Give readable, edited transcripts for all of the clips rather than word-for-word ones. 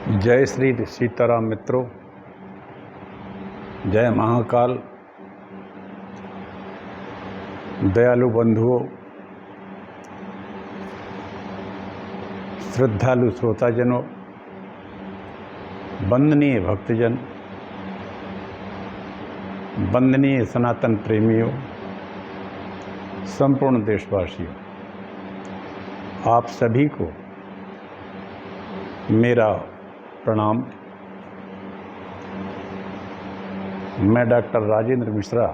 जय श्री सीताराम मित्रों, जय महाकाल। दयालु बंधुओं, श्रद्धालु श्रोताजनों, वंदनीय भक्तजन, वंदनीय सनातन प्रेमियों, संपूर्ण देशवासियों, आप सभी को मेरा प्रणाम। मैं डॉक्टर राजेंद्र मिश्रा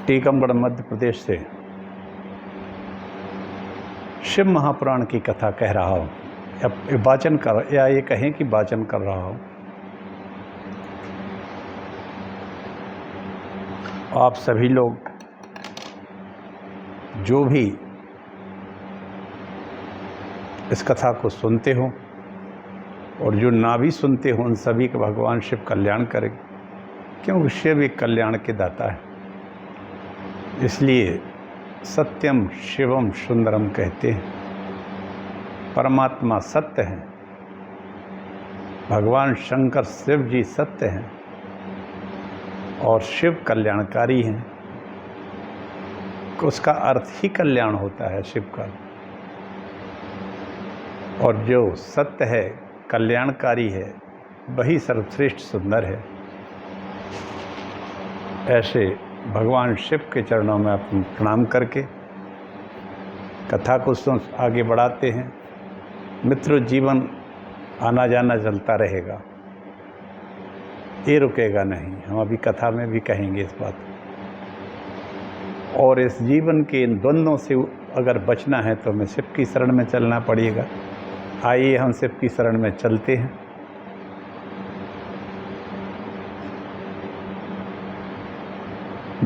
टीकमगढ़ मध्य प्रदेश से शिव महापुराण की कथा कह रहा हूँ, वाचन कर या ये कहें कि वाचन कर रहा हूँ। आप सभी लोग जो भी इस कथा को सुनते हो और जो ना भी सुनते हो, उन सभी का भगवान शिव कल्याण करें, क्योंकि शिव एक कल्याण के दाता है। इसलिए सत्यम शिवम सुंदरम कहते हैं। परमात्मा सत्य हैं, भगवान शंकर शिव जी सत्य हैं और शिव कल्याणकारी हैं। उसका अर्थ ही कल्याण होता है शिव का। और जो सत्य है, कल्याणकारी है, वही सर्वश्रेष्ठ सुंदर है। ऐसे भगवान शिव के चरणों में अपन प्रणाम करके कथा को आगे बढ़ाते हैं। मित्रों, जीवन आना जाना चलता रहेगा, ये रुकेगा नहीं। हम अभी कथा में भी कहेंगे इस बात। और इस जीवन के इन द्वंद्वों से अगर बचना है तो हमें शिव की शरण में चलना पड़ेगा। आइए हम शिव की शरण में चलते हैं।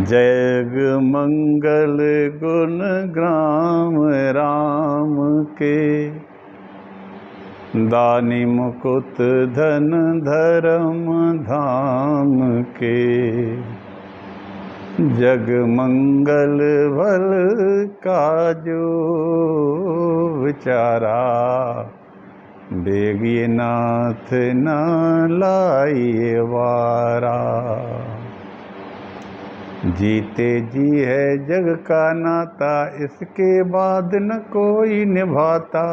जग मंगल गुण ग्राम राम के, दानी मुकुट धन धर्म धाम के। जग मंगल भल काजो विचारा, बेगिए नाथ न लाइए वारा। जीते जी है जग का नाता, इसके बाद न कोई निभाता।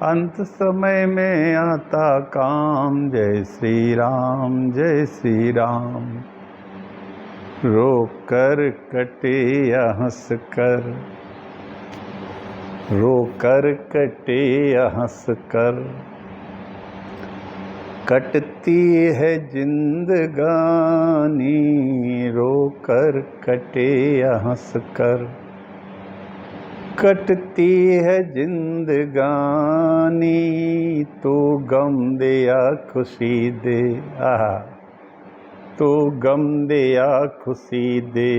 अंत समय में आता काम, जय श्री राम जय श्री राम। रो कर कटे या हंस कर, रो कर कटे या हंस कर। कटती है जिंदगानी, रो कर कटे या हंस कर। कटती है जिंदगानी, तो गम दे या खुशी दे। आहा, तो गम दे या खुशी दे,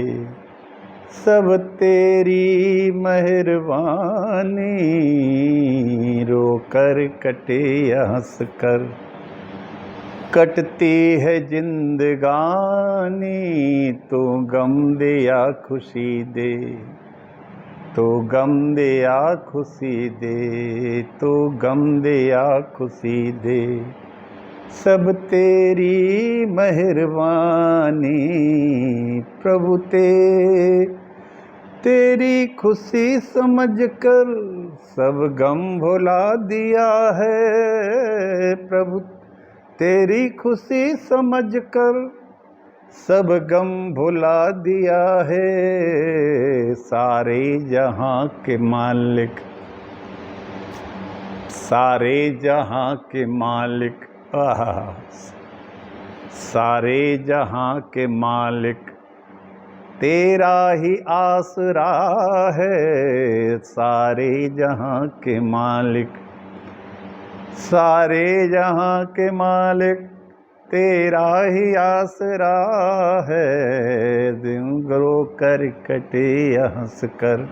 सब तेरी मेहरबानी। रो कर कटे या हंस कर। कटती है जिंदगानी, तो गम दे या खुशी दे। तो गम दे या खुशी दे, तो गम दे या खुशी दे, सब तेरी मेहरबानी। प्रभु तेरी खुशी समझ कर सब गम भुला दिया है। प्रभु तेरी खुशी समझ कर सब गम भुला दिया है। सारे जहां के मालिक, सारे जहां के मालिक, सारे जहां के मालिक, तेरा ही आसरा है। सारे जहां के मालिक, सारे जहां के मालिक, तेरा ही आसरा है। रो कर कटे या हंस कर,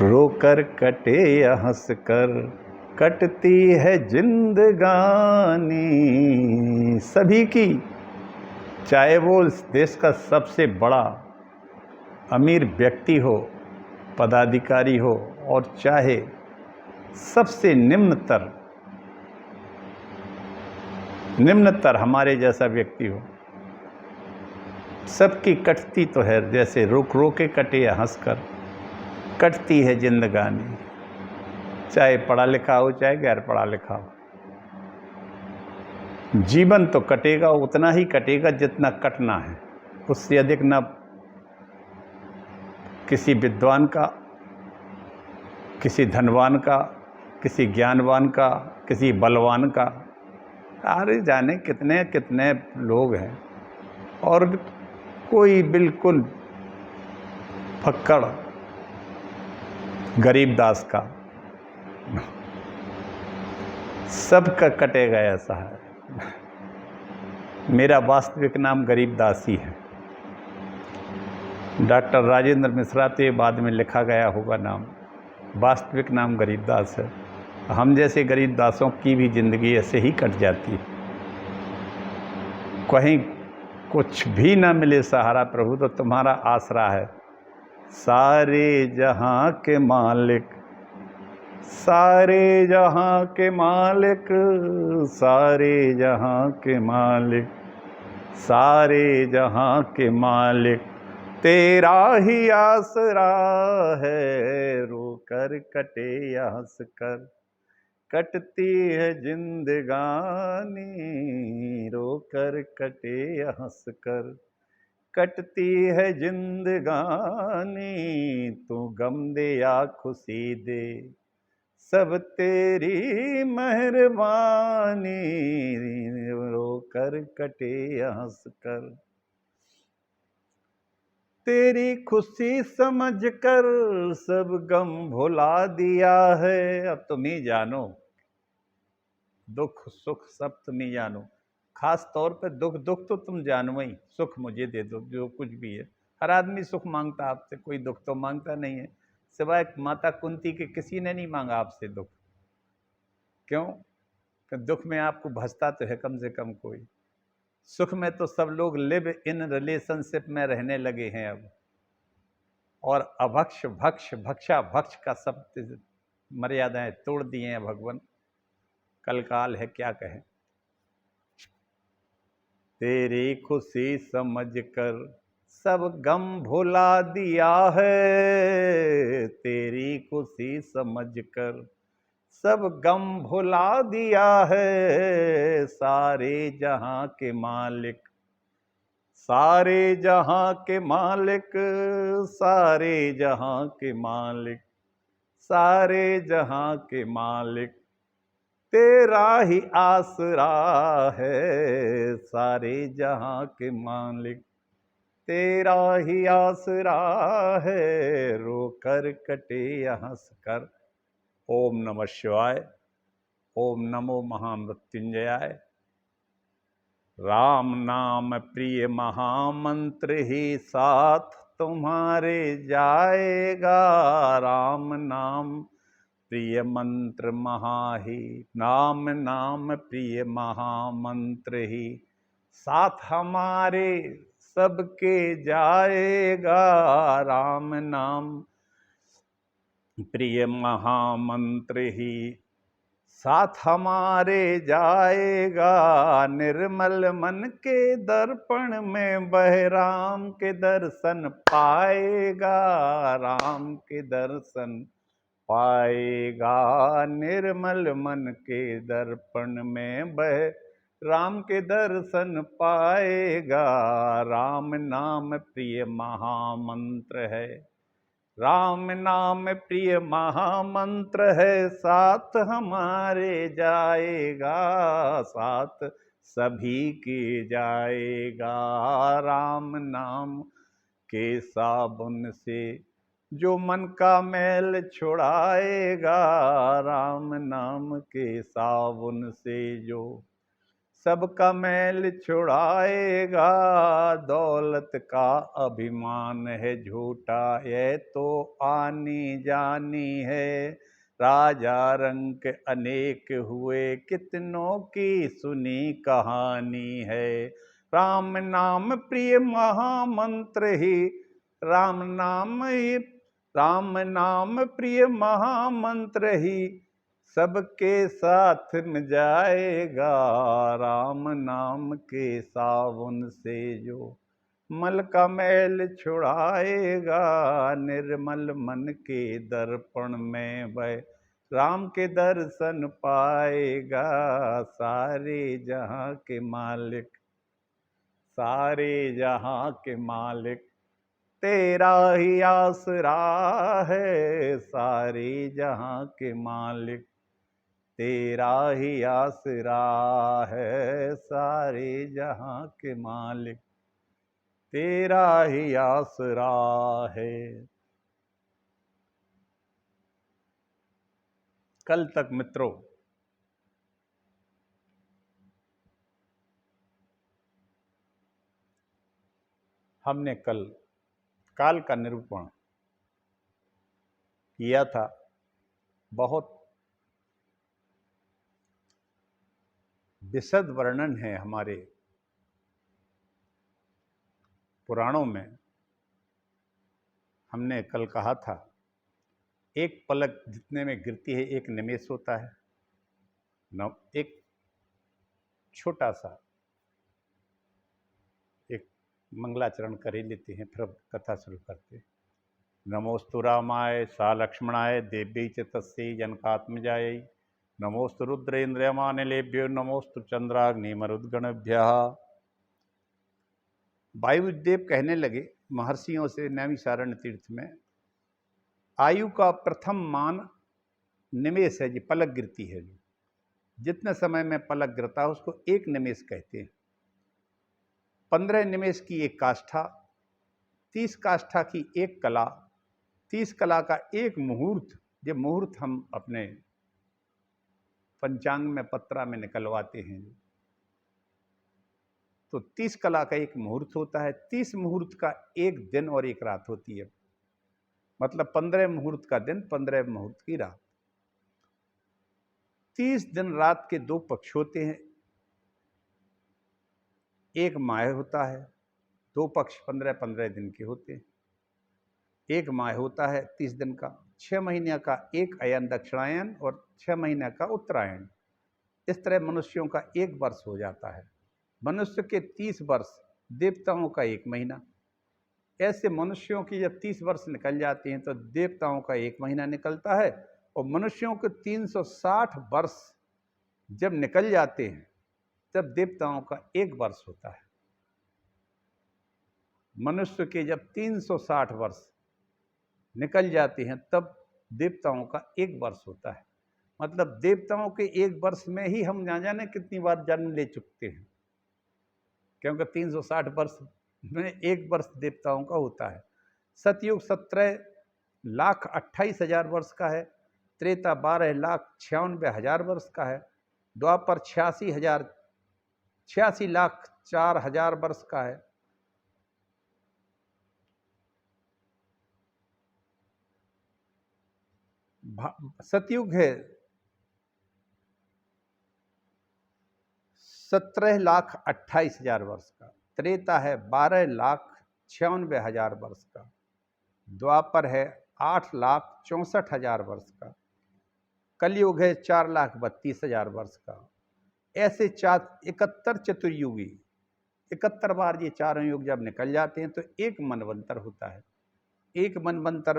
रो कर कटे या हंस कर। कटती है जिंदगानी सभी की, चाहे वो इस देश का सबसे बड़ा अमीर व्यक्ति हो, पदाधिकारी हो, और चाहे सबसे निम्नतर निम्नतर हमारे जैसा व्यक्ति हो। सबकी कटती तो है, जैसे रोक रोके कटे या हंसकर, कटती है जिंदगानी, चाहे पढ़ा लिखा हो चाहे गैर पढ़ा लिखा हो। जीवन तो कटेगा, उतना ही कटेगा जितना कटना है, उससे अधिक ना किसी विद्वान का, किसी धनवान का, किसी ज्ञानवान का, किसी बलवान का। अरे जाने कितने कितने लोग हैं, और कोई बिल्कुल फक्कड़ गरीबदास का, सबका कटेगा ऐसा है। मेरा वास्तविक नाम गरीबदास ही है। डॉक्टर राजेंद्र मिश्रा तो बाद में लिखा गया होगा नाम, वास्तविक नाम गरीबदास है। हम जैसे गरीबदासों की भी ज़िंदगी ऐसे ही कट जाती है। कहीं कुछ भी ना मिले सहारा प्रभु तो तुम्हारा आसरा है। सारे जहां के मालिक, सारे जहां के मालिक, सारे जहां के मालिक, सारे जहां के मालिक, तेरा ही आसरा है। रोकर कटे या हंस कर, कटती है जिंदगानी, रोकर कटे या हंस कर, कटती है जिंदगानी। तू गम दे या खुशी दे, सब तेरी मेहरबानी, रोकर कटे या हंस कर। तेरी खुशी समझकर सब गम भुला दिया है। अब तुम ही जानो, दुख सुख सब तुम ही जानो। खास तौर पे दुख, दुख तो तुम जानो ही, सुख मुझे दे दो जो कुछ भी है। हर आदमी सुख मांगता आपसे, कोई दुख तो मांगता नहीं है, सिवाय माता कुंती के किसी ने नहीं मांगा आपसे दुख। क्यों? कि दुख में आपको भजता तो है कम से कम कोई। सुख में तो सब लोग लिव इन रिलेशनशिप में रहने लगे हैं अब, और अभक्ष भक्ष भक्षा भक्ष का सब मर्यादाएं तोड़ दिए हैं भगवान। कल काल है क्या कहें। तेरी खुशी समझकर सब गम भुला दिया है, तेरी खुशी समझकर सब गम भुला दिया है। सारे जहां के मालिक, सारे जहां के मालिक, सारे जहां के मालिक, सारे जहां के मालिक, तेरा ही आसरा है। सारे जहां के मालिक, तेरा ही आसरा है। रोकर कटे या हंस कर। ओम नमः शिवाय। ओम नमो महामृत्युंजयाय। राम नाम प्रिय महामंत्र ही साथ तुम्हारे जाएगा। राम नाम प्रिय मंत्र महाही, नाम नाम प्रिय महामंत्र ही साथ हमारे सबके जाएगा। राम नाम प्रिय महामंत्र ही साथ हमारे जाएगा। निर्मल मन के दर्पण में बह राम के दर्शन पाएगा। राम के दर्शन पाएगा। निर्मल मन के दर्पण में बह राम के दर्शन पाएगा। राम नाम प्रिय महामंत्र है, राम नाम प्रिय महामंत्र है। साथ हमारे जाएगा, साथ सभी के जाएगा। राम नाम के साबुन से जो मन का मैल छुड़ाएगा। राम नाम के साबुन से जो सबका मैल छुड़ाएगा। दौलत का अभिमान है झूठा, यह तो आनी जानी है। राजा रंक अनेक हुए, कितनों की सुनी कहानी है। राम नाम प्रिय महामंत्र ही, राम नाम ही, राम नाम प्रिय महामंत्र ही सबके साथ में जाएगा, राम नाम के सावन से जो मल का मैल छुड़ाएगा, निर्मल मन के दर्पण में वह राम के दर्शन पाएगा। सारे जहां के मालिक, सारे जहां के मालिक तेरा ही आसरा है, सारे जहां के मालिक तेरा ही आसरा है, सारे जहां के मालिक तेरा ही आसरा है। कल तक मित्रों हमने कल काल का निरूपण किया था। बहुत विशद वर्णन है हमारे पुराणों में। हमने कल कहा था एक पलक जितने में गिरती है एक निमेष होता है, एक छोटा सा एक मंगलाचरण कर ही लेते हैं, फिर कथा शुरू करते हैं। नमोस्तु रामाय सा लक्ष्मणाय देव्यै च तस्यै जनकात्मजायै, नमोस्तु रुद्रेन्द्रयमानिलेभ्यो, नमोस्तु चंद्राग्निमरुद्गणभ्यः। वायुदेव कहने लगे महर्षियों से नैमिषारण्य तीर्थ में, आयु का प्रथम मान निमेष है जी, पलक गिरती है जो जितने समय में पलक गिरता है उसको एक निमेष कहते हैं। 15 निमेष की एक काष्ठा, 30 काष्ठा की एक कला, 30 कला का एक मुहूर्त। ये मुहूर्त हम अपने पंचांग में पत्रा में निकलवाते हैं, तो 30 कला का एक मुहूर्त होता है। 30 मुहूर्त का एक दिन और एक रात होती है, मतलब 15 मुहूर्त का दिन, 15 मुहूर्त की रात। 30 दिन रात के 2 पक्ष होते हैं, एक माह होता है। 2 पक्ष 15-15 दिन के होते हैं। एक माह होता है 30 दिन का, 6 महीने का एक अयन दक्षिणायन और 6 महीने का उत्तरायण। इस तरह मनुष्यों का एक वर्ष हो जाता है। मनुष्य के 30 वर्ष, देवताओं का एक महीना। ऐसे मनुष्यों की जब 30 वर्ष निकल जाते हैं तो देवताओं का एक महीना निकलता है, और मनुष्यों के 360 वर्ष जब निकल जाते हैं तब देवताओं का एक वर्ष होता है। मनुष्य के जब 360 वर्ष निकल जाते हैं तब देवताओं का एक वर्ष होता है। मतलब देवताओं के एक वर्ष में ही हम ना जाने कितनी बार जन्म ले चुकते हैं, क्योंकि 360 वर्ष में एक वर्ष देवताओं का होता है। सतयुग 17,28,000 वर्ष का है, त्रेता 12,96,000 वर्ष का है, द्वापर 86,04,000 वर्ष का है, सतयुग है 17,28,000 वर्ष का, त्रेता है 12,96,000 वर्ष का, द्वापर है 8,64,000 वर्ष का, कलयुग है 4,32,000 वर्ष का। ऐसे 71 चतुर्युगी, 71 बार ये चारों युग जब निकल जाते हैं तो एक मनवंतर होता है। एक मनवंतर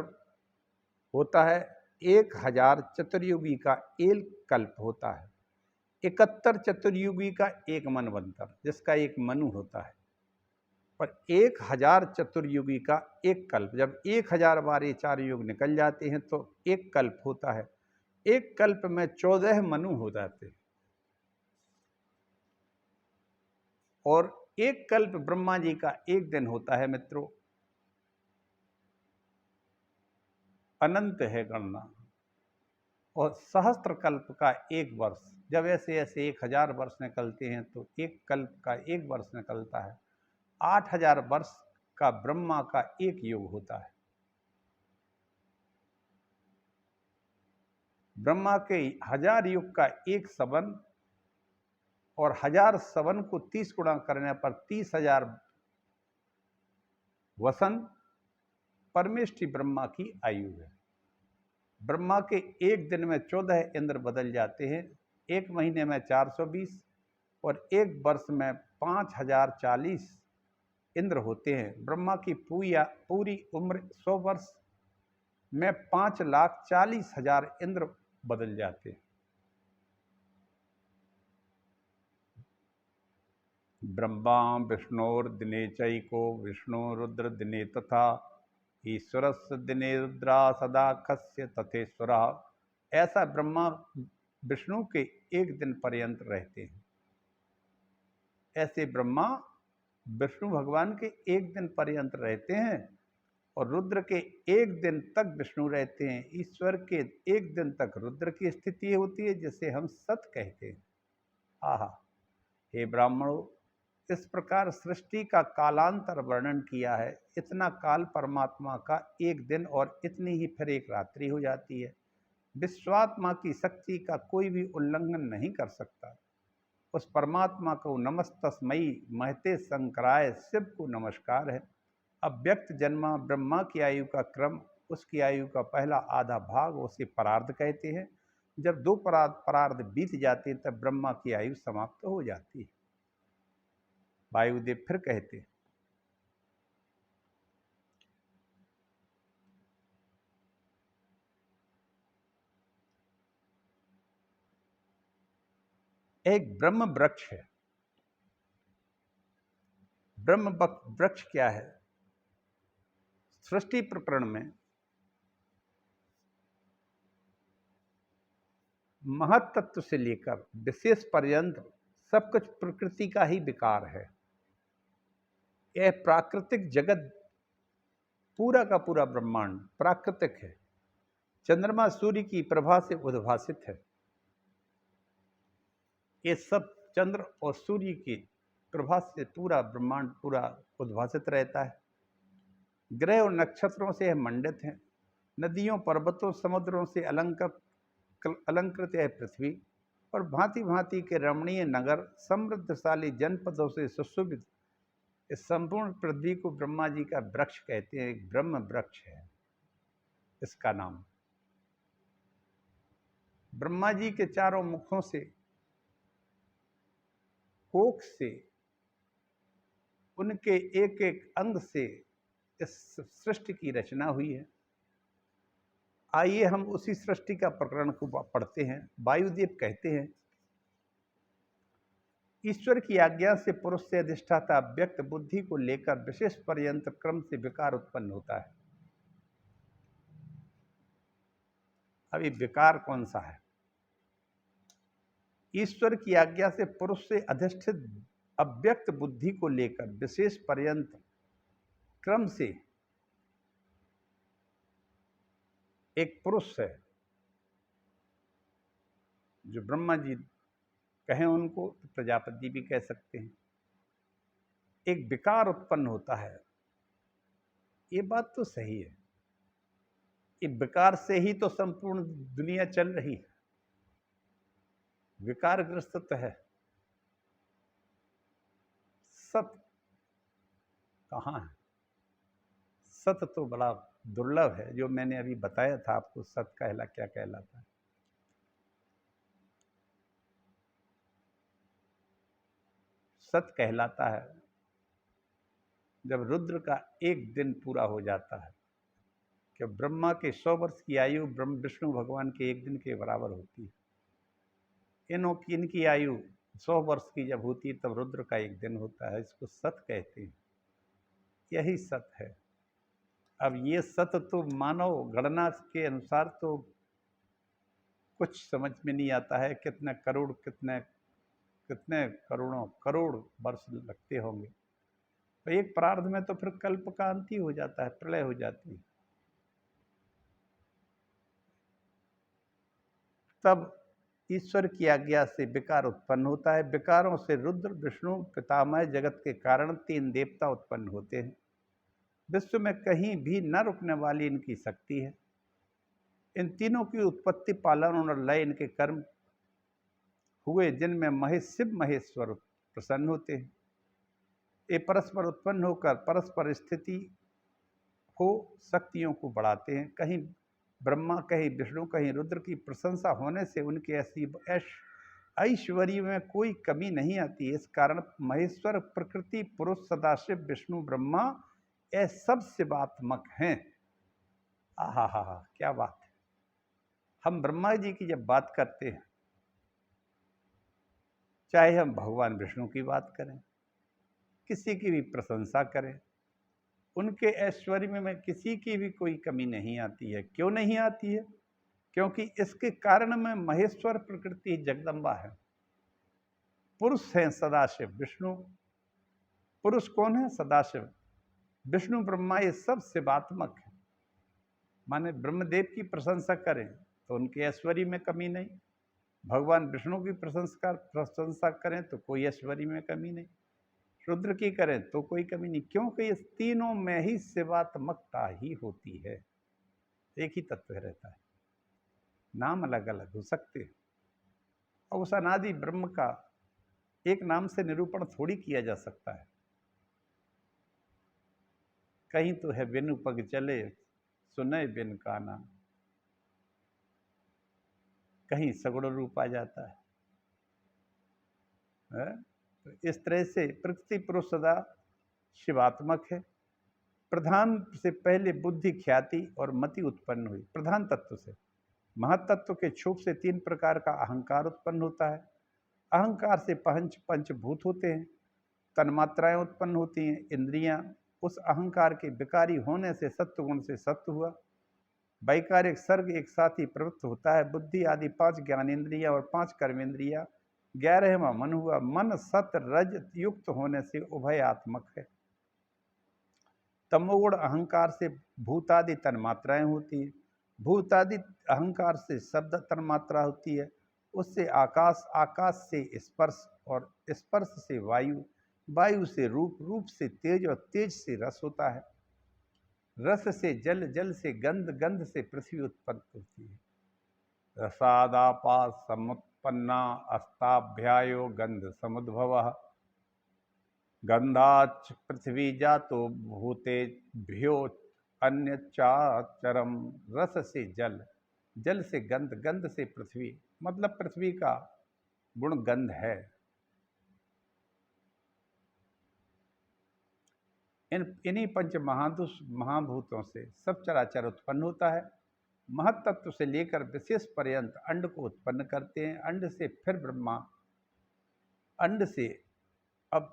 होता है 1000 चतुर्युगी का एक कल्प होता है। 71 चतुर्युगी का एक मनवंतर, जिसका एक मनु होता है, पर 1000 चतुर्युगी का एक कल्प। जब 1000 बार ये 4 युग निकल जाते हैं तो एक कल्प होता है। एक कल्प में 14 मनु हो जाते हैं, और एक कल्प ब्रह्मा जी का एक दिन होता है मित्रों। अनंत है गणना। और सहस्त्र कल्प का एक वर्ष, जब ऐसे ऐसे 1000 वर्ष निकलते हैं तो एक कल्प का एक वर्ष निकलता है। 8000 वर्ष का ब्रह्मा का एक युग होता है। ब्रह्मा के 1000 युग का एक सवन, और 1000 सवन को 30 गुणा करने पर 30,000 वसन परमेष्टि ब्रह्मा की आयु है। ब्रह्मा के एक दिन में 14 इंद्र बदल जाते हैं, एक महीने में 420 और एक वर्ष में 5040 इंद्र होते हैं। ब्रह्मा की पूरी उम्र 100 वर्ष में 5,40,000 इंद्र बदल जाते हैं। ब्रह्मा विष्णुर्दिने चैको विष्णु रुद्र दिने तथा ईश्वरस्य दिने रुद्रा सदा खस्य तथेश्वरा। ऐसा ब्रह्मा विष्णु के एक दिन पर्यंत रहते हैं। ऐसे ब्रह्मा विष्णु भगवान के एक दिन पर्यंत रहते हैं और रुद्र के एक दिन तक विष्णु रहते हैं। ईश्वर के एक दिन तक रुद्र की स्थिति होती है, जिसे हम सत कहते हैं। आहा, हे ब्राह्मणों, इस प्रकार सृष्टि का कालांतर वर्णन किया है। इतना काल परमात्मा का एक दिन और इतनी ही फिर एक रात्रि हो जाती है। विश्वात्मा की शक्ति का कोई भी उल्लंघन नहीं कर सकता। उस परमात्मा को नमस्तस्मयी महते शंकराय शिव को नमस्कार है। अव्यक्त जन्मा ब्रह्मा की आयु का क्रम, उसकी आयु का पहला आधा भाग उसे परार्ध कहते हैं। जब 2 परार्ध बीत जाते हैं तब ब्रह्मा की आयु समाप्त हो जाती है। वायुदेव फिर कहते हैं, एक ब्रह्म वृक्ष है। ब्रह्म वृक्ष क्या है? सृष्टि प्रकरण में महत तत्व से लेकर विशेष पर्यंत सब कुछ प्रकृति का ही विकार है। यह प्राकृतिक जगत पूरा का पूरा ब्रह्मांड प्राकृतिक है। चंद्रमा सूर्य की प्रभा से उद्भासित है। ये सब चंद्र और सूर्य की प्रभा से पूरा ब्रह्मांड पूरा उद्भासित रहता है। ग्रह और नक्षत्रों से यह मंडित है। नदियों, पर्वतों, समुद्रों से अलंकृत है पृथ्वी और भांति भांति के रमणीय नगर, समृद्धशाली जनपदों से सुशोभित इस संपूर्ण पृथ्वी को ब्रह्मा जी का वृक्ष कहते हैं। एक ब्रह्म वृक्ष है इसका नाम। ब्रह्मा जी के चारों मुखों से, कोख से, उनके एक एक अंग से इस सृष्टि की रचना हुई है। आइए हम उसी सृष्टि का प्रकरण को पढ़ते हैं। वायुदेव कहते हैं, ईश्वर की आज्ञा से पुरुष से अधिष्ठाता व्यक्त बुद्धि को लेकर विशेष पर्यंत क्रम से विकार उत्पन्न होता है। अब ये विकार कौन सा है? ईश्वर की आज्ञा से पुरुष से अधिष्ठित अव्यक्त बुद्धि को लेकर विशेष पर्यंत क्रम से एक पुरुष है, जो ब्रह्मा जी कहें उनको तो प्रजापति भी कह सकते हैं, एक विकार उत्पन्न होता है। ये बात तो सही है। ये विकार से ही तो संपूर्ण दुनिया चल रही है। विकारग्रस्त तो है। सत कहाँ है? सत तो बड़ा दुर्लभ है, जो मैंने अभी बताया था आपको। सत क्या कहलाता है? सत कहलाता है जब रुद्र का एक दिन पूरा हो जाता है, कि ब्रह्मा के 100 वर्ष की आयु ब्रह्म विष्णु भगवान के एक दिन के बराबर होती है। इनकी आयु 100 वर्ष की जब होती है तब रुद्र का एक दिन होता है। इसको सत कहते हैं। यही सत है। अब ये सत तो मानव गणना के अनुसार तो कुछ समझ में नहीं आता है। कितने करोड़ों करोड़ वर्ष लगते होंगे। तो एक प्रार्ध में तो फिर कल्प का अंत ही हो जाता है, प्रलय हो जाती है। तब ईश्वर की आज्ञा से विकार उत्पन्न होता है। विकारों से रुद्र, विष्णु, पितामह जगत के कारण 3 देवता उत्पन्न होते हैं। विश्व में कहीं भी न रुकने वाली इनकी शक्ति है। इन तीनों की उत्पत्ति, पालन और लय इनके कर्म हुए, जिनमें शिव महेश्वर प्रसन्न होते हैं। ये परस्पर उत्पन्न होकर परस्पर स्थिति हो शक्तियों को बढ़ाते हैं। कहीं ब्रह्मा कहीं विष्णु कहीं रुद्र की प्रशंसा होने से उनके ऐश्वर्य में कोई कमी नहीं आती। इस कारण महेश्वर प्रकृति पुरुष सदाशिव विष्णु ब्रह्मा ये सब शिवात्मक हैं। आहा हा हा, क्या बात है। हम ब्रह्मा जी की जब बात करते हैं, चाहे हम भगवान विष्णु की बात करें, किसी की भी प्रशंसा करें, उनके ऐश्वर्य में किसी की भी कोई कमी नहीं आती है। क्यों नहीं आती है? क्योंकि इसके कारण में महेश्वर प्रकृति जगदम्बा है। पुरुष हैं सदाशिव विष्णु। पुरुष कौन है? सदाशिव विष्णु ब्रह्मा, ये सब शिवात्मक है। माने ब्रह्मदेव की प्रशंसा करें तो उनके ऐश्वर्य में कमी नहीं, भगवान विष्णु की प्रशंसा करें तो कोई ऐश्वर्य में कमी नहीं, रुद्र की करें तो कोई कमी नहीं, क्योंकि इस तीनों में ही शिवात्मकता ही होती है। एक ही तत्व रहता है, नाम अलग अलग हो सकते हैं और उस अनादि ब्रह्म का एक नाम से निरूपण थोड़ी किया जा सकता है। कहीं तो है बिनु पग चले सुनय बिन काना, कहीं सगुण रूप आ जाता है। तो इस तरह से प्रकृति पुरुष सदा शिवात्मक है। प्रधान से पहले बुद्धि, ख्याति और मति उत्पन्न हुई। प्रधान तत्व से, महत्त्व के क्षोभ से 3 प्रकार का अहंकार उत्पन्न होता है। अहंकार से पंचभूत होते हैं, तन्मात्राएं उत्पन्न होती हैं, इंद्रियां। उस अहंकार के विकारी होने से सत्वगुण से सत्व हुआ। वैकारिक सर्ग एक साथ ही प्रवृत्त होता है। बुद्धि आदि 5 ज्ञानेन्द्रियां और 5 कर्मेंद्रियां, 11वां मन हुआ। मन सत रज युक्त होने से उभयात्मक है। तमोगुण अहंकार से भूतादि तन्मात्राएं होती हैं। भूतादि अहंकार से शब्द तन्मात्रा होती है। उससे आकाश, आकाश से स्पर्श और स्पर्श से वायु, वायु से रूप, रूप से तेज और तेज से रस होता है। रस से जल, जल से गंध, गंध से पृथ्वी उत्पन्न होती है। रसादापा समुत्पन्ना अस्ताभ्यायो गंध समुद्भवः, गंधाच पृथ्वी जातो भूतेभ्यो अन्यचाचरम। रस से जल, जल से गंध, गंध से पृथ्वी, मतलब पृथ्वी का गुण गंध है। इन्हीं पंच महाभूतों से सब चराचर उत्पन्न होता है। महत्त्व से लेकर विशेष पर्यंत अंड को उत्पन्न करते हैं। अंड से फिर ब्रह्मा, अंड से अब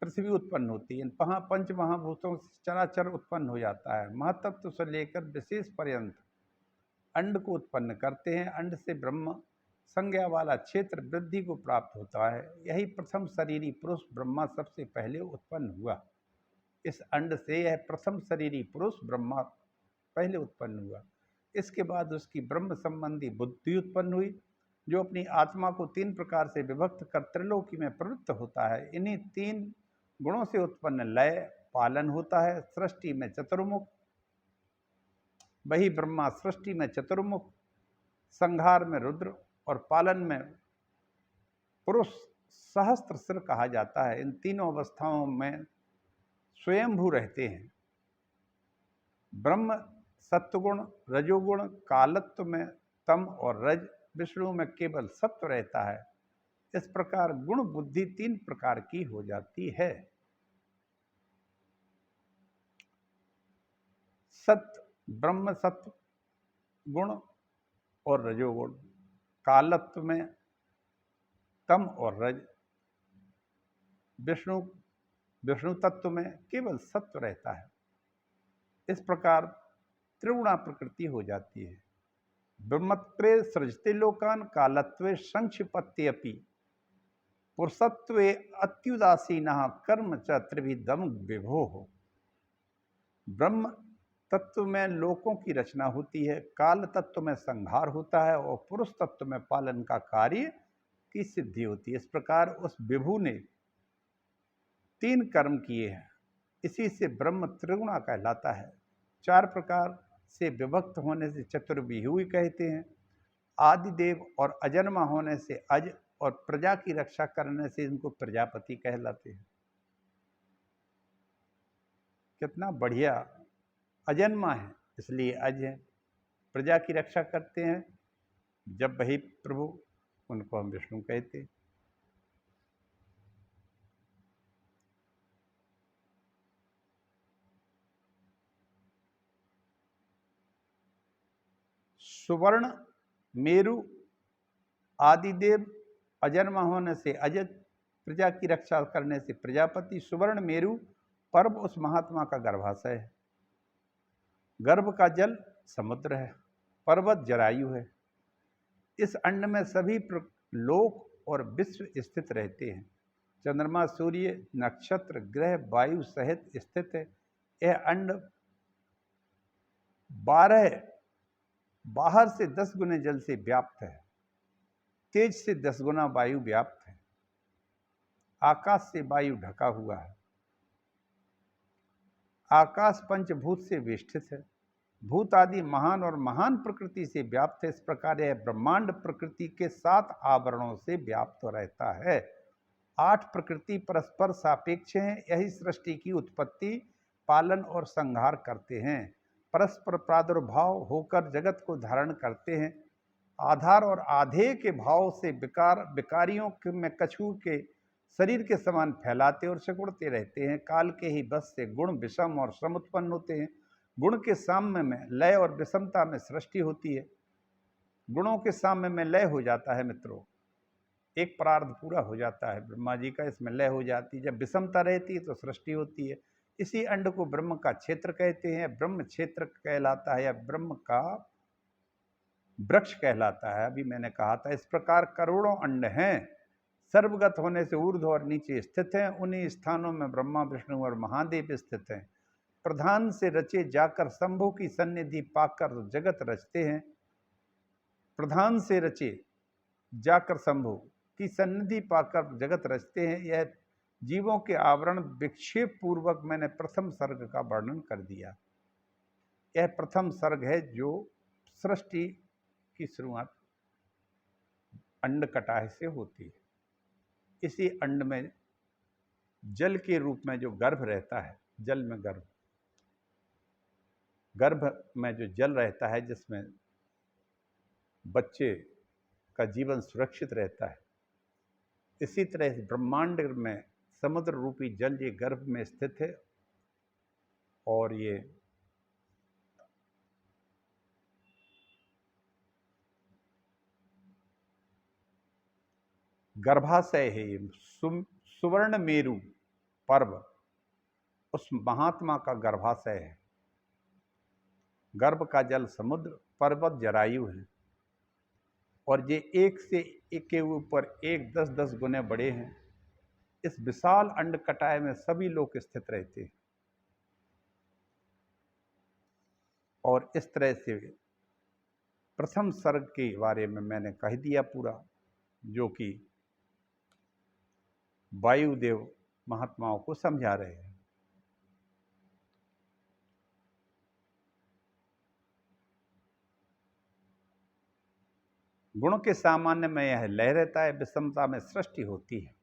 पृथ्वी उत्पन्न होती है। इन पंच महाभूतों से चराचर उत्पन्न हो जाता है। महत्त्व से लेकर विशेष पर्यंत अंड को उत्पन्न करते हैं। अंड से ब्रह्म संज्ञा वाला क्षेत्र वृद्धि को प्राप्त होता है। यही प्रथम शरीरी पुरुष ब्रह्मा सबसे पहले उत्पन्न हुआ। इस अंड से यह प्रथम शरीरी पुरुष ब्रह्मा पहले उत्पन्न हुआ। इसके बाद उसकी ब्रह्म संबंधी बुद्धि उत्पन्न हुई, जो अपनी आत्मा को 3 प्रकार से विभक्त कर त्रिलोकी में प्रवृत्त होता है। इन्हीं 3 गुणों से उत्पन्न लय पालन होता है। सृष्टि में चतुर्मुख, वही ब्रह्मा सृष्टि में चतुर्मुख, संहार में रुद्र और पालन में पुरुष सहस्त्र सिर कहा जाता है। इन तीनों अवस्थाओं में स्वयंभू रहते हैं। ब्रह्म सत्वगुण, रजोगुण, कालत्व में तम और रज, विष्णु में केवल सत्व रहता है। इस प्रकार गुण बुद्धि 3 प्रकार की हो जाती है। सत्व, ब्रह्म सत्व गुण और रजोगुण, कालत्व में तम और रज, विष्णु तत्व में केवल सत्व रहता है। इस प्रकार त्रिगुणा प्रकृति हो जाती है। ब्रह्मत्वे सृजते लोकान, कालत्वे संक्षिपत्यपि, पुरुषत्वे अत्युदासीनः, कर्म च त्रिविधम विभो हो। ब्रह्म तत्व में लोकों की रचना होती है, काल तत्व में संहार होता है और पुरुष तत्व में पालन का कार्य की सिद्धि होती है। इस प्रकार उस विभु ने 3 कर्म किए हैं। इसी से ब्रह्म त्रिगुणा कहलाता है। 4 प्रकार से विभक्त होने से चतुर्विहू कहते हैं। आदिदेव और अजन्मा होने से अज, और प्रजा की रक्षा करने से इनको प्रजापति कहलाते हैं। कितना बढ़िया। अजन्मा है इसलिए अज है, प्रजा की रक्षा करते हैं, जब वही प्रभु, उनको हम विष्णु कहते हैं। सुवर्ण मेरु आदिदेव अजन्मा होने से अजत, प्रजा की रक्षा करने से प्रजापति। सुवर्ण मेरु पर्व उस महात्मा का गर्भाशय है। गर्भ का जल समुद्र है, पर्वत जरायु है। इस अंड में सभी लोक और विश्व स्थित रहते हैं। चंद्रमा, सूर्य, नक्षत्र, ग्रह, वायु सहित स्थित है। यह अंड 12 बाहर से 10 गुने जल से व्याप्त है। तेज से 10 गुना वायु व्याप्त है। आकाश से वायु ढका हुआ है। आकाश पंचभूत से वेष्टित है। भूत आदि महान और महान प्रकृति से व्याप्त है। इस प्रकार यह ब्रह्मांड प्रकृति के 7 आवरणों से व्याप्त रहता है। 8 प्रकृति परस्पर सापेक्ष हैं। यही सृष्टि की उत्पत्ति, पालन और संहार करते हैं। परस्पर प्रादुर्भाव होकर जगत को धारण करते हैं। आधार और आधेय के भाव से विकारियों में कछुओं के शरीर के समान फैलाते और सिकुड़ते रहते हैं। काल के ही बस से गुण विषम और श्रम उत्पन्न होते हैं। गुण के साम्य में लय और विषमता में सृष्टि होती है। गुणों के साम्य में लय हो जाता है मित्रों, एक परार्ध पूरा हो जाता है ब्रह्मा जी का, इसमें लय हो जाती है। जब विषमता रहती है तो सृष्टि होती है। इसी अंड को ब्रह्म का क्षेत्र कहते हैं। ब्रह्म क्षेत्र कहलाता है या ब्रह्म का वृक्ष कहलाता है। अभी मैंने कहा था, इस प्रकार करोड़ों अंड हैं, सर्वगत होने से ऊर्ध्व और नीचे स्थित हैं। उन्हीं स्थानों में ब्रह्मा, विष्णु और महादेव स्थित हैं। प्रधान से रचे जाकर शंभु की सन्निधि पाकर जगत रचते हैं। प्रधान से रचे जाकर शंभु की सन्निधि पाकर जगत रचते हैं। यह जीवों के आवरण विक्षेप पूर्वक मैंने प्रथम सर्ग का वर्णन कर दिया। यह प्रथम सर्ग है जो सृष्टि की शुरुआत अंड कटाह से होती है। इसी अंड में जल के रूप में जो गर्भ रहता है, जल में गर्भ में जो जल रहता है, जिसमें बच्चे का जीवन सुरक्षित रहता है, इसी तरह इस ब्रह्मांड में समुद्र रूपी जल ये गर्भ में स्थित है। और ये गर्भाशय है। ये सुवर्ण मेरु पर्व उस महात्मा का गर्भाशय है। गर्भ का जल समुद्र, पर्वत जरायु है। और ये एक से एक के ऊपर एक 10-10 गुने बड़े हैं। इस विशाल अंड कटाय में सभी लोग स्थित रहते हैं। और इस तरह से प्रथम सर्ग के बारे में मैंने कह दिया पूरा, जो कि वायुदेव महात्माओं को समझा रहे हैं। गुण के सामान्य में यह लय रहता है, विषमता में सृष्टि होती है।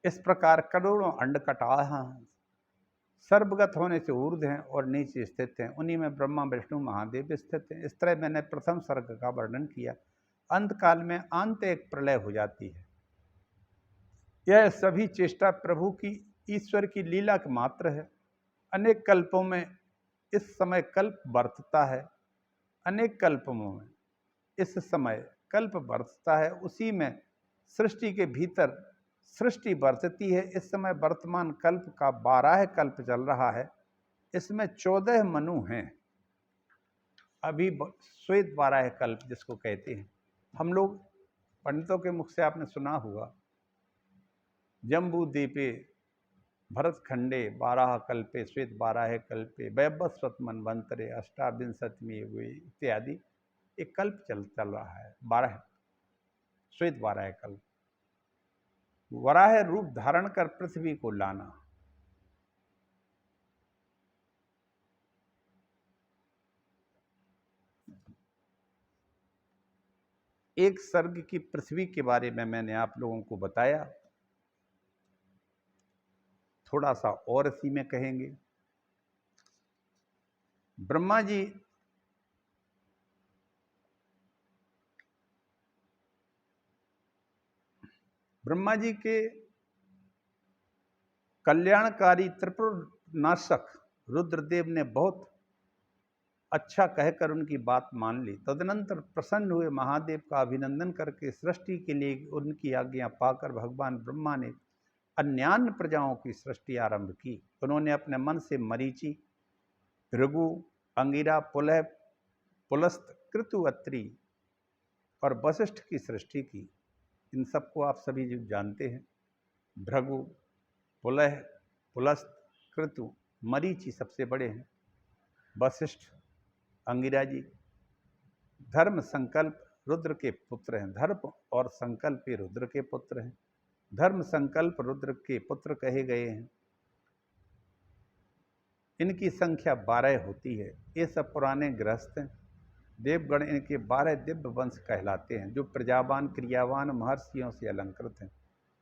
इस प्रकार करोड़ों अंड कटाह सर्वगत होने से ऊर्ध्व हैं और नीचे स्थित हैं। उन्हीं में ब्रह्मा, विष्णु, महादेव स्थित हैं। इस तरह मैंने प्रथम सर्ग का वर्णन किया। अंत काल में अंत एक प्रलय हो जाती है। यह सभी चेष्टा प्रभु की, ईश्वर की लीला के मात्र है। अनेक कल्पों में इस समय कल्प बरतता है। अनेक कल्पों में इस समय कल्प बरतता है। उसी में सृष्टि के भीतर सृष्टि बरतती है। इस समय वर्तमान कल्प का 12 कल्प चल रहा है। इसमें 14 मनु हैं। अभी श्वेत 12 कल्प जिसको कहते हैं, हम लोग पंडितों के मुख से आपने सुना हुआ, जम्बू द्वीपे भरत खंडे 12 कल्पे श्वेत 12 कल्पे वैवस्वत मनवंतरे अष्टाविंशतिमी इत्यादि एक कल्प चल रहा है। 12 श्वेत 12 कल्प। वराह रूप धारण कर पृथ्वी को लाना। एक सर्ग की पृथ्वी के बारे में मैंने आप लोगों को बताया। थोड़ा सा और इसी में कहेंगे। ब्रह्मा जी के कल्याणकारी त्रिपुर नाशक रुद्रदेव ने बहुत अच्छा कहकर उनकी बात मान ली। तदनंतर प्रसन्न हुए महादेव का अभिनंदन करके सृष्टि के लिए उनकी आज्ञा पाकर भगवान ब्रह्मा ने अन्यान्य प्रजाओं की सृष्टि आरंभ की। उन्होंने अपने मन से मरीचि, भृगु, अंगिरा, पुलह, पुलस्त, कृतु, अत्रि और वशिष्ठ की सृष्टि की। इन सबको आप सभी जो जानते हैं, भृगु, पुलह, पुलस्त, कृतु, मरीचि सबसे बड़े हैं, वशिष्ठ, अंगिरा जी धर्म संकल्प रुद्र के पुत्र हैं। धर्म और संकल्प ही रुद्र के पुत्र हैं। धर्म संकल्प रुद्र के पुत्र कहे गए हैं। इनकी संख्या 12 होती है। ये सब पुराने गृहस्थ हैं। देवगण इनके 12 दिव्य वंश कहलाते हैं, जो प्रजावान क्रियावान महर्षियों से अलंकृत हैं।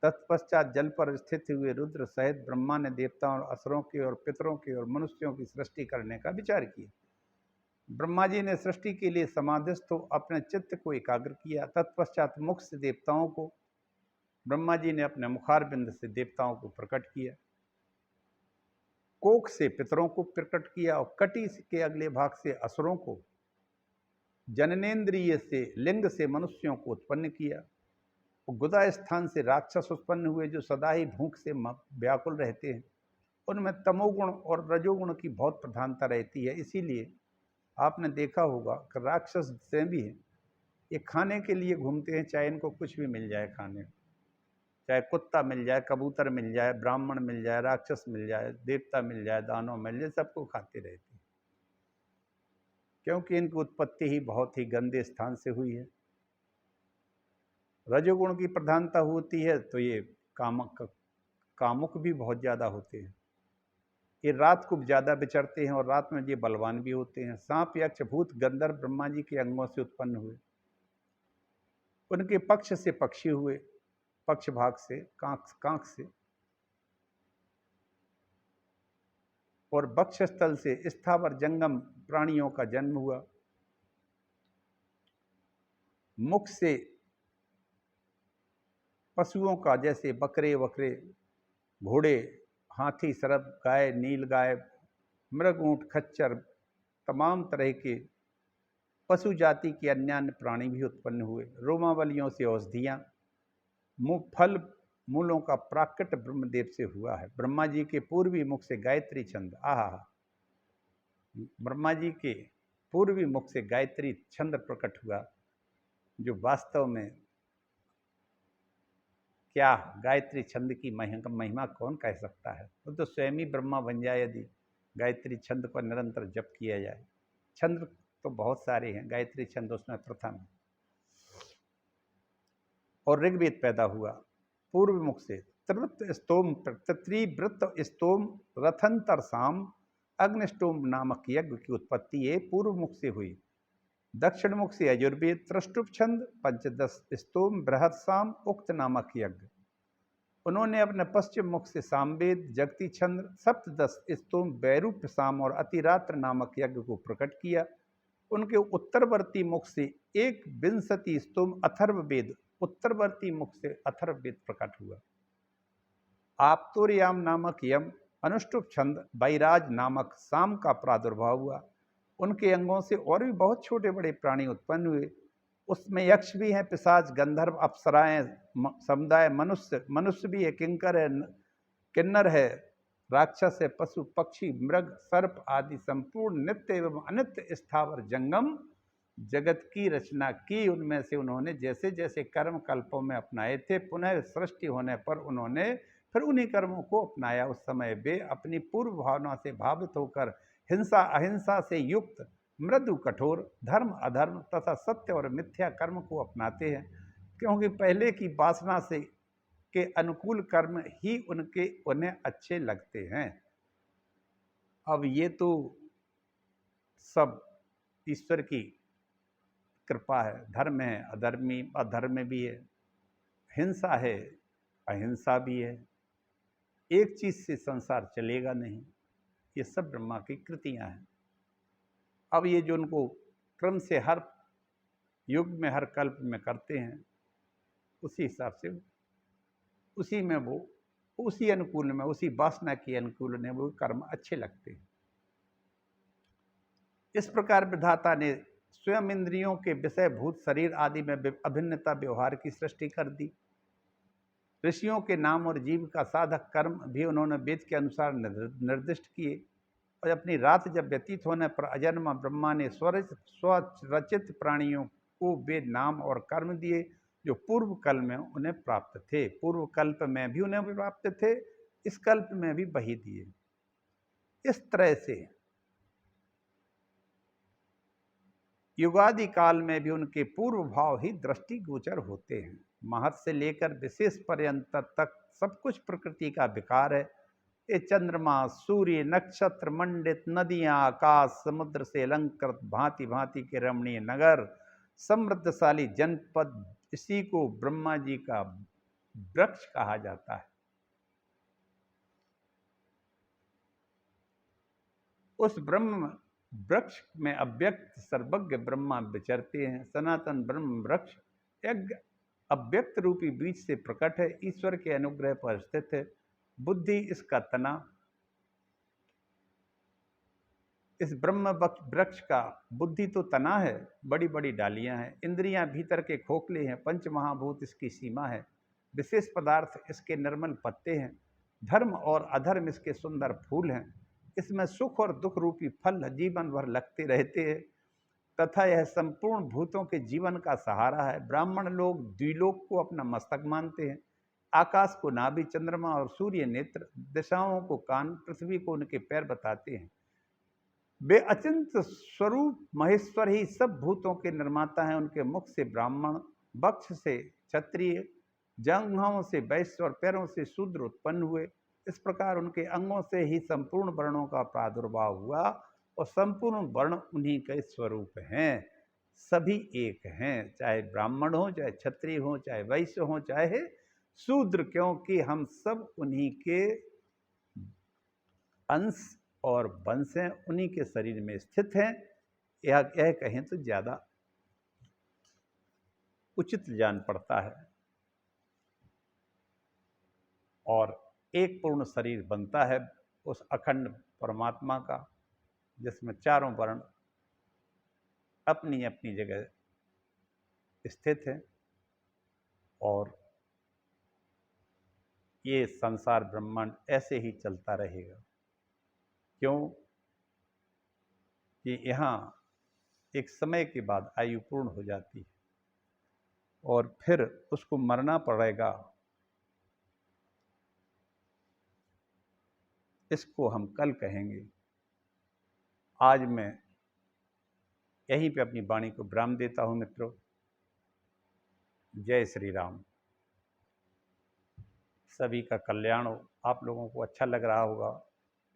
तत्पश्चात जल पर स्थित हुए रुद्र सहित ब्रह्मा ने देवताओं, असुरों के और पितरों के और मनुष्यों की सृष्टि करने का विचार किया। ब्रह्मा जी ने सृष्टि के लिए समाधिस्थ हो अपने चित्त को एकाग्र किया। तत्पश्चात मुख से देवताओं को, ब्रह्मा जी ने अपने मुखारबिंद से देवताओं को प्रकट किया। कोख से पितरों को प्रकट किया और कटी के अगले भाग से असुरों को, जननेन्द्रिय से लिंग से मनुष्यों को उत्पन्न किया। गुदा स्थान से राक्षस उत्पन्न हुए, जो सदा ही भूख से व्याकुल रहते हैं। उनमें तमोगुण और रजोगुण की बहुत प्रधानता रहती है। इसीलिए आपने देखा होगा कि राक्षस जितने भी हैं, ये खाने के लिए घूमते हैं, चाहे इनको कुछ भी मिल जाए खाने, चाहे कुत्ता मिल जाए, कबूतर मिल जाए, ब्राह्मण मिल जाए, राक्षस मिल जाए, देवता मिल जाए, दानव मिल जाए, सबको खाते रहते हैं, क्योंकि इनकी उत्पत्ति ही बहुत ही गंदे स्थान से हुई है। रजोगुण की प्रधानता होती है तो ये कामुक भी बहुत ज़्यादा होते हैं। ये रात को ज़्यादा विचरते हैं और रात में ये बलवान भी होते हैं। सांप, यक्ष, भूत, गंधर्व ब्रह्मा जी के अंगों से उत्पन्न हुए। उनके पक्ष से पक्षी हुए, पक्ष भाग से कांख से, और वक्षस्थल से स्थावर जंगम प्राणियों का जन्म हुआ। मुख से पशुओं का, जैसे बकरे वकरे, घोड़े, हाथी, सरब, गाय, नीलगाय, मृग, ऊंट, खच्चर, तमाम तरह के पशु जाति के अन्य प्राणी भी उत्पन्न हुए। रोमावलियों से औषधियाँ, फल मूलों का प्राकट ब्रह्मदेव से हुआ है। ब्रह्मा जी के पूर्वी मुख से गायत्री छंद, ब्रह्मा जी के पूर्वी मुख से गायत्री छंद प्रकट हुआ, जो वास्तव में क्या गायत्री छंद की महिमा कौन कह सकता है। वो तो स्वयं ही ब्रह्मा बन जाए यदि गायत्री छंद पर निरंतर जप किया जाए। छंद तो बहुत सारे हैं, गायत्री छंद उसमें प्रथम है। और ऋग्वेद पैदा हुआ पूर्व मुख से। त्रिवृत्त स्तोम रथंतर साम अग्निष्टोम नामक यज्ञ की उत्पत्ति ये पूर्व मुख से हुई। दक्षिण मुख से यजुर्वेद त्रष्टुप छंद, पंचदश स्तोम बृहत साम उक्त नामक यज्ञ। उन्होंने अपने पश्चिम मुख से सामवेद, जगती छंद, सप्तदश स्तोम वैरूप्य साम और अतिरात्र नामक यज्ञ को प्रकट किया। उनके उत्तरवर्ती मुख से एक विंशति स्तोम अथर्ववेद, उत्तरवर्ती मुख से अथर्ववेद प्रकट हुआ। आप्तोर्याम नामक यम, अनुष्टुप छंद, बैराज नामक साम का प्रादुर्भाव हुआ। उनके अंगों से और भी बहुत छोटे बड़े प्राणी उत्पन्न हुए। उसमें यक्ष भी हैं, पिशाच, गंधर्व, अप्सराएं, समुदाय, मनुष्य भी है, किंकर है, किन्नर है, राक्षस है, पशु पक्षी, मृग, सर्प आदि संपूर्ण नित्य एवं अनित्य स्थावर जंगम जगत की रचना की। उनमें से उन्होंने जैसे जैसे कर्म कल्पों में अपनाए थे, पुनः सृष्टि होने पर उन्होंने फिर उन्हीं कर्मों को अपनाया। उस समय वे अपनी पूर्व भावना से भावित होकर हिंसा अहिंसा से युक्त, मृदु कठोर, धर्म अधर्म तथा सत्य और मिथ्या कर्म को अपनाते हैं, क्योंकि पहले की वासना से के अनुकूल कर्म ही उन्हें अच्छे लगते हैं। अब ये तो सब ईश्वर की कृपा है। धर्म है, अधर्म भी है, हिंसा है, अहिंसा भी है, एक चीज से संसार चलेगा नहीं। ये सब ब्रह्मा की कृतियां हैं। अब ये जो उनको क्रम से हर युग में, हर कल्प में करते हैं, उसी हिसाब से उसी में वो, उसी अनुकूल में, उसी वासना के अनुकूल में वो कर्म अच्छे लगते हैं। इस प्रकार विधाता ने स्वयं इंद्रियों के विषय भूत शरीर आदि में अभिन्नता व्यवहार की सृष्टि कर दी। ऋषियों के नाम और जीव का साधक कर्म भी उन्होंने वेद के अनुसार निर्दिष्ट किए, और अपनी रात जब व्यतीत होने पर अजन्मा ब्रह्मा ने स्वरचित प्राणियों को वे नाम और कर्म दिए जो पूर्व कल में उन्हें प्राप्त थे। पूर्व कल्प में भी उन्हें प्राप्त थे, इस कल्प में भी वही दिए। इस तरह से युगादि काल में भी उनके पूर्व भाव ही दृष्टिगोचर होते हैं। महत से लेकर विशेष पर्यंत तक सब कुछ प्रकृति का विकार है। ये चंद्रमा, सूर्य, नक्षत्र मंडित, नदियां, आकाश, समुद्र से अलंकृत भांति भांति के रमणीय नगर, समृद्धशाली जनपद, इसी को ब्रह्मा जी का वृक्ष कहा जाता है। उस ब्रह्म वृक्ष में अव्यक्त सर्वज्ञ ब्रह्मा विचरते हैं। सनातन ब्रह्म वृक्ष एक अव्यक्त रूपी बीज से प्रकट है, ईश्वर के अनुग्रह पर स्थित है। बुद्धि इसका तना, इस ब्रह्म वृक्ष का बुद्धि तो तना है, बड़ी बड़ी डालियां हैं। इंद्रियां भीतर के खोखले हैं, पंच महाभूत इसकी सीमा है। विशेष पदार्थ इसके निर्मल पत्ते हैं, धर्म और अधर्म इसके सुंदर फूल हैं। इसमें सुख और दुख रूपी फल जीवन भर लगते रहते हैं, तथा यह संपूर्ण भूतों के जीवन का सहारा है। ब्राह्मण लोग द्विलोक को अपना मस्तक मानते हैं, आकाश को नाभि, चंद्रमा और सूर्य नेत्र, दिशाओं को कान, पृथ्वी को उनके पैर बताते हैं। वे अचिंत स्वरूप महेश्वर ही सब भूतों के निर्माता हैं। उनके मुख से ब्राह्मण, वक्ष से क्षत्रिय, जंघों से वैश्य और पैरों से शूद्र उत्पन्न हुए। इस प्रकार उनके अंगों से ही संपूर्ण वर्णों का प्रादुर्भाव हुआ, और संपूर्ण वर्ण उन्हीं के स्वरूप हैं। सभी एक हैं, चाहे ब्राह्मण हो, चाहे क्षत्रिय हो, चाहे वैश्य हो, चाहे शूद्र, क्योंकि हम सब उन्हीं के अंश और वंश हैं, उन्हीं के शरीर में स्थित हैं। यह कहें तो ज़्यादा उचित जान पड़ता है। और एक पूर्ण शरीर बनता है उस अखंड परमात्मा का, जिसमें चारों वर्ण अपनी अपनी जगह स्थित हैं। और ये संसार ब्रह्मांड ऐसे ही चलता रहेगा, क्यों कि यहाँ एक समय के बाद आयु पूर्ण हो जाती है और फिर उसको मरना पड़ेगा। इसको हम कल कहेंगे। आज मैं यहीं पे अपनी वाणी को विराम देता हूँ मित्रों। जय श्री राम। सभी का कल्याण हो। आप लोगों को अच्छा लग रहा होगा।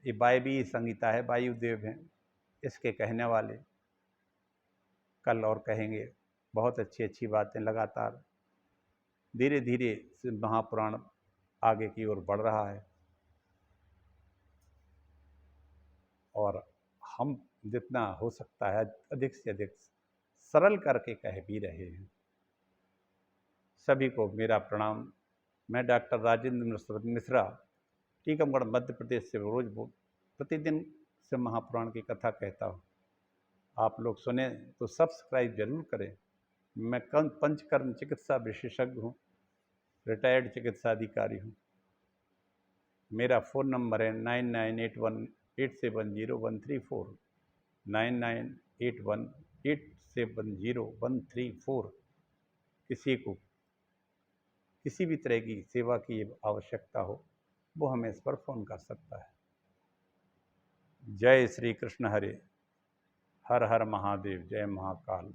ये वायवीय संहिता है, वायुदेव हैं इसके कहने वाले। कल और कहेंगे। बहुत अच्छी अच्छी बातें लगातार धीरे धीरे से महापुराण आगे की ओर बढ़ रहा है, और हम जितना हो सकता है अधिक से अधिक सरल करके कह भी रहे हैं। सभी को मेरा प्रणाम। मैं डॉक्टर राजेंद्र मिश्रा टीकमगढ़ मध्य प्रदेश से रोज प्रतिदिन से महापुराण की कथा कहता हूँ। आप लोग सुने तो सब्सक्राइब जरूर करें। मैं पंचकर्म चिकित्सा विशेषज्ञ हूँ, रिटायर्ड चिकित्सा अधिकारी हूँ। मेरा फ़ोन नंबर है 9981870134, 9981870134। किसी को किसी भी तरह की सेवा की आवश्यकता हो, वो हमें इस पर फ़ोन कर सकता है। जय श्री कृष्ण हरे। हर हर महादेव। जय महाकाल।